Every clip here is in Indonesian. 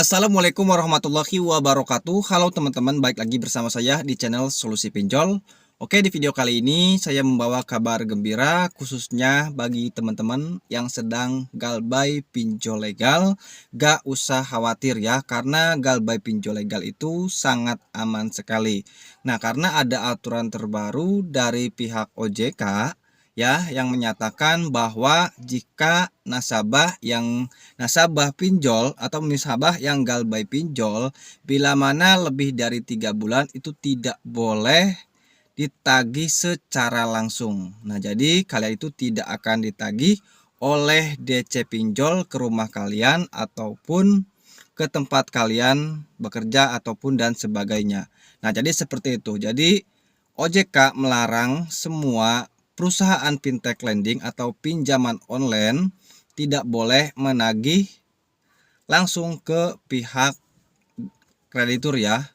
Assalamualaikum warahmatullahi wabarakatuh. Halo teman-teman, baik lagi bersama saya di channel Solusi Pinjol. Oke, di video kali ini saya membawa kabar gembira khususnya bagi teman-teman yang sedang galbay pinjol legal. Gak usah khawatir ya, karena galbay pinjol legal itu sangat aman sekali. Nah, karena ada aturan terbaru dari pihak OJK ya, yang menyatakan bahwa jika nasabah pinjol atau nasabah yang galbay pinjol bila mana lebih dari 3 bulan itu tidak boleh ditagih secara langsung. Nah, jadi kalian itu tidak akan ditagih oleh DC pinjol ke rumah kalian ataupun ke tempat kalian bekerja ataupun dan sebagainya. Nah, jadi seperti itu. Jadi OJK melarang semua perusahaan fintech lending atau pinjaman online tidak boleh menagih langsung ke pihak kreditur ya.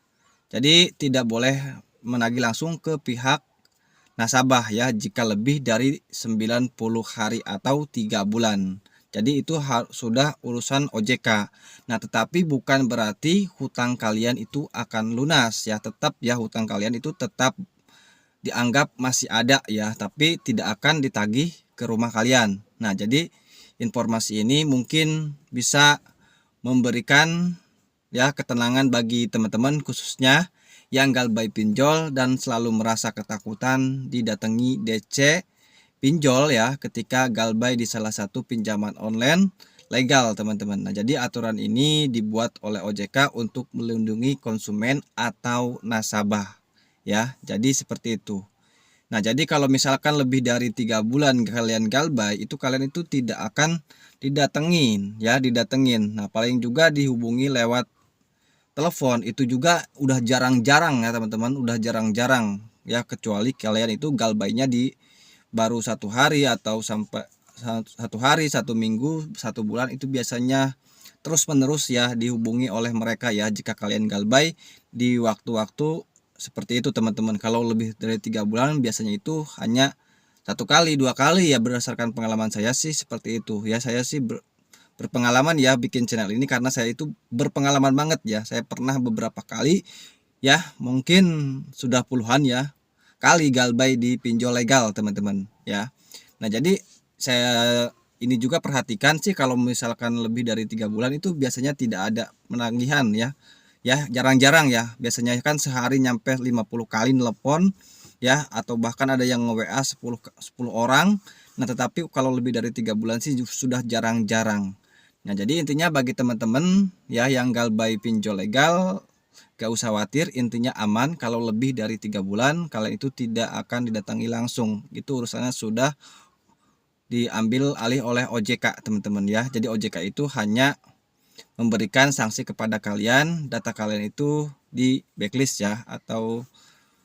Jadi tidak boleh menagih langsung ke pihak nasabah ya jika lebih dari 90 hari atau 3 bulan. Jadi itu sudah urusan OJK. Nah, tetapi bukan berarti hutang kalian itu akan lunas ya. Tetap ya, hutang kalian itu tetap dianggap masih ada ya, tapi tidak akan ditagih ke rumah kalian. Nah, jadi informasi ini mungkin bisa memberikan ya ketenangan bagi teman-teman khususnya yang galbay pinjol dan selalu merasa ketakutan didatangi DC pinjol ya ketika galbay di salah satu pinjaman online legal teman-teman. Nah, jadi aturan ini dibuat oleh OJK untuk melindungi konsumen atau nasabah ya. Jadi seperti itu. Nah, jadi kalau misalkan lebih dari 3 bulan kalian galbay, itu kalian itu tidak akan didatengin ya, didatengin. Nah, paling juga dihubungi lewat telepon itu juga udah jarang-jarang ya teman-teman, udah jarang-jarang ya, kecuali kalian itu galbaynya di baru 1 hari atau sampai 1 hari, 1 minggu, 1 bulan, itu biasanya terus menerus ya dihubungi oleh mereka ya jika kalian galbay di waktu-waktu seperti itu teman-teman. Kalau lebih dari 3 bulan biasanya itu hanya 1 kali 2 kali ya, berdasarkan pengalaman saya sih seperti itu ya. Saya sih berpengalaman ya bikin channel ini karena saya itu berpengalaman banget ya. Saya pernah beberapa kali ya, mungkin sudah puluhan ya kali galbay di pinjol legal teman-teman ya. Nah, jadi saya ini juga perhatikan sih kalau misalkan lebih dari 3 bulan itu biasanya tidak ada penagihan ya. Ya, jarang-jarang ya. Biasanya kan sehari nyampe 50 kali nelpon ya, atau bahkan ada yang nge-WA 10 orang. Nah, tetapi kalau lebih dari 3 bulan sih sudah jarang-jarang. Nah, jadi intinya bagi teman-teman ya yang galbay pinjol legal, gak usah khawatir, intinya aman. Kalau lebih dari 3 bulan kalian itu tidak akan didatangi langsung. Itu urusannya sudah diambil alih oleh OJK teman-teman ya. Jadi OJK itu hanya memberikan sanksi kepada kalian, data kalian itu di blacklist ya, atau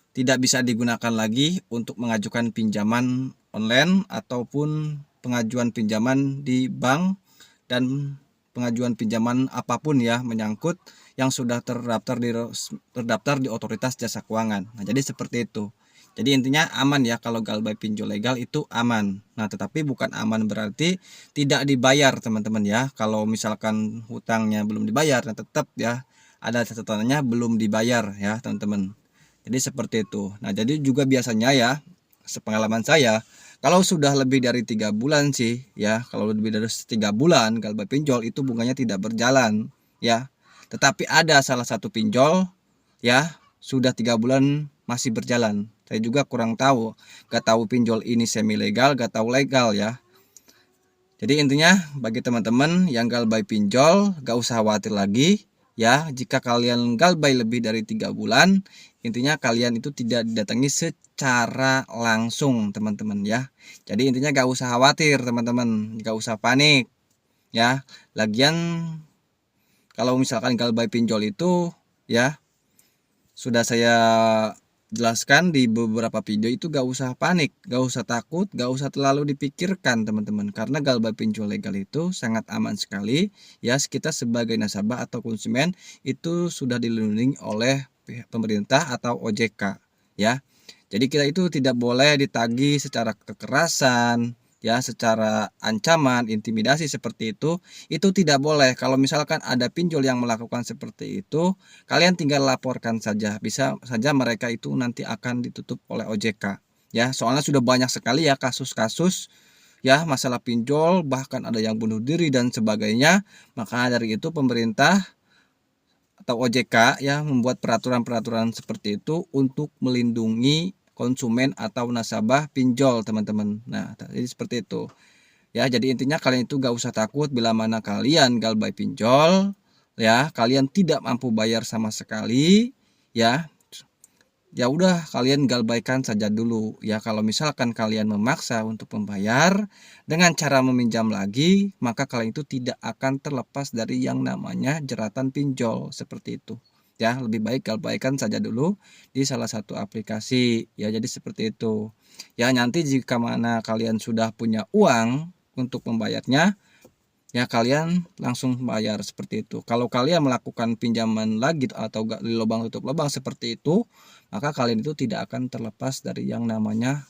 tidak bisa digunakan lagi untuk mengajukan pinjaman online ataupun pengajuan pinjaman di bank dan pengajuan pinjaman apapun ya menyangkut yang sudah terdaftar di otoritas jasa keuangan. Nah, jadi seperti itu. Jadi intinya aman ya, kalau galbay pinjol legal itu aman. Nah, tetapi bukan aman berarti tidak dibayar teman-teman ya. Kalau misalkan hutangnya belum dibayar, nah tetap ya ada catatannya belum dibayar ya teman-teman. Jadi seperti itu. Nah, jadi juga biasanya ya, sepengalaman saya, kalau sudah lebih dari 3 bulan sih ya, kalau lebih dari 3 bulan galbay pinjol itu bunganya tidak berjalan ya. Tetapi ada salah satu pinjol ya sudah 3 bulan masih berjalan. Saya juga kurang tahu, gak tahu pinjol ini semi legal, gak tahu legal ya. Jadi intinya bagi teman-teman yang galbay pinjol gak usah khawatir lagi ya. Jika kalian galbay lebih dari 3 bulan, intinya kalian itu tidak didatangi secara langsung teman-teman ya. Jadi intinya gak usah khawatir teman-teman, gak usah panik ya. Lagian kalau misalkan galbay pinjol itu ya sudah saya jelaskan di beberapa video, itu gak usah panik, gak usah takut, gak usah terlalu dipikirkan teman-teman, karena galbay pinjol legal itu sangat aman sekali ya. Kita sebagai nasabah atau konsumen itu sudah dilindungi oleh pihak pemerintah atau OJK ya. Jadi kita itu tidak boleh ditagih secara kekerasan ya secara ancaman, intimidasi seperti itu tidak boleh. Kalau misalkan ada pinjol yang melakukan seperti itu, kalian tinggal laporkan saja. Bisa saja mereka itu nanti akan ditutup oleh OJK. Ya, soalnya sudah banyak sekali ya kasus-kasus ya masalah pinjol, bahkan ada yang bunuh diri dan sebagainya. Maka dari itu pemerintah atau OJK ya membuat peraturan-peraturan seperti itu untuk melindungi konsumen atau nasabah pinjol, teman-teman. Nah, jadi seperti itu. Ya, jadi intinya kalian itu gak usah takut bila mana kalian galbay pinjol, ya, kalian tidak mampu bayar sama sekali, ya. Ya udah kalian galbaikan saja dulu ya. Kalau misalkan kalian memaksa untuk membayar dengan cara meminjam lagi, maka kalian itu tidak akan terlepas dari yang namanya jeratan pinjol seperti itu ya. Lebih baik galbaikan saja dulu di salah satu aplikasi ya. Jadi seperti itu ya. Nanti jika mana kalian sudah punya uang untuk membayarnya, ya kalian langsung bayar seperti itu. Kalau kalian melakukan pinjaman lagi atau gali lubang tutup lubang seperti itu, maka kalian itu tidak akan terlepas dari yang namanya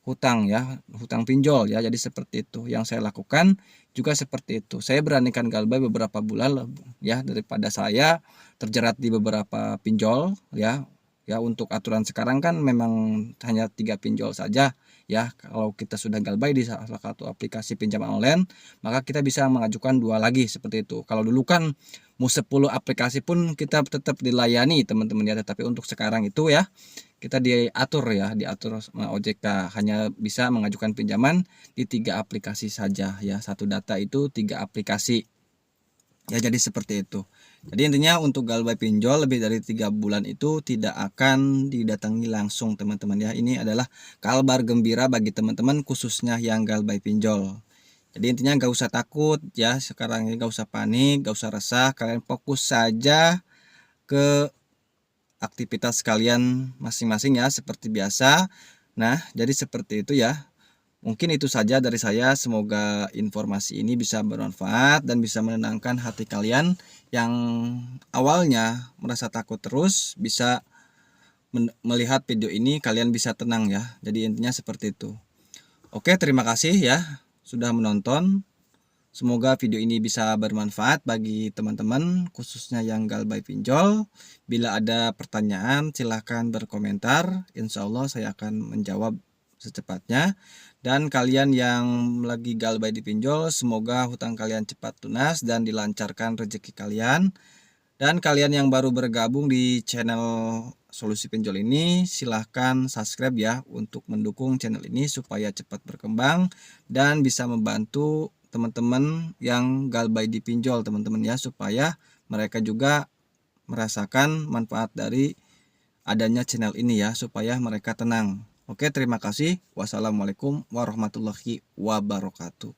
hutang ya, hutang pinjol ya. Jadi seperti itu yang saya lakukan juga seperti itu. Saya beranikan galbay beberapa bulan ya daripada saya terjerat di beberapa pinjol ya. Ya, untuk aturan sekarang kan memang hanya 3 pinjol saja ya. Kalau kita sudah galbay di salah satu aplikasi pinjaman online, maka kita bisa mengajukan 2 lagi seperti itu. Kalau dulu kan mau 10 aplikasi pun kita tetap dilayani teman-teman ya, tetapi untuk sekarang itu ya kita diatur sama OJK, hanya bisa mengajukan pinjaman di 3 aplikasi saja ya. Satu data itu 3 aplikasi. Ya, jadi seperti itu. Jadi intinya untuk galbay pinjol lebih dari 3 bulan itu tidak akan didatangi langsung, teman-teman ya. Ini adalah kabar gembira bagi teman-teman khususnya yang galbay pinjol. Jadi intinya gak usah takut ya, sekarang ini gak usah panik, gak usah resah, kalian fokus saja ke aktivitas kalian masing-masing ya seperti biasa. Nah, jadi seperti itu ya. Mungkin itu saja dari saya. Semoga informasi ini bisa bermanfaat dan bisa menenangkan hati kalian yang awalnya merasa takut terus. Bisa melihat video ini kalian bisa tenang ya. Jadi intinya seperti itu. Oke, terima kasih ya sudah menonton. Semoga video ini bisa bermanfaat bagi teman-teman khususnya yang galbay pinjol. Bila ada pertanyaan silahkan berkomentar. Insya Allah saya akan menjawab secepatnya. Dan kalian yang lagi galbay di pinjol, semoga hutang kalian cepat lunas dan dilancarkan rezeki kalian. Dan kalian yang baru bergabung di channel Solusi Pinjol ini, silahkan subscribe ya untuk mendukung channel ini supaya cepat berkembang dan bisa membantu teman-teman yang galbay di pinjol, teman-teman ya, supaya mereka juga merasakan manfaat dari adanya channel ini ya, supaya mereka tenang. Oke, terima kasih. Wassalamualaikum warahmatullahi wabarakatuh.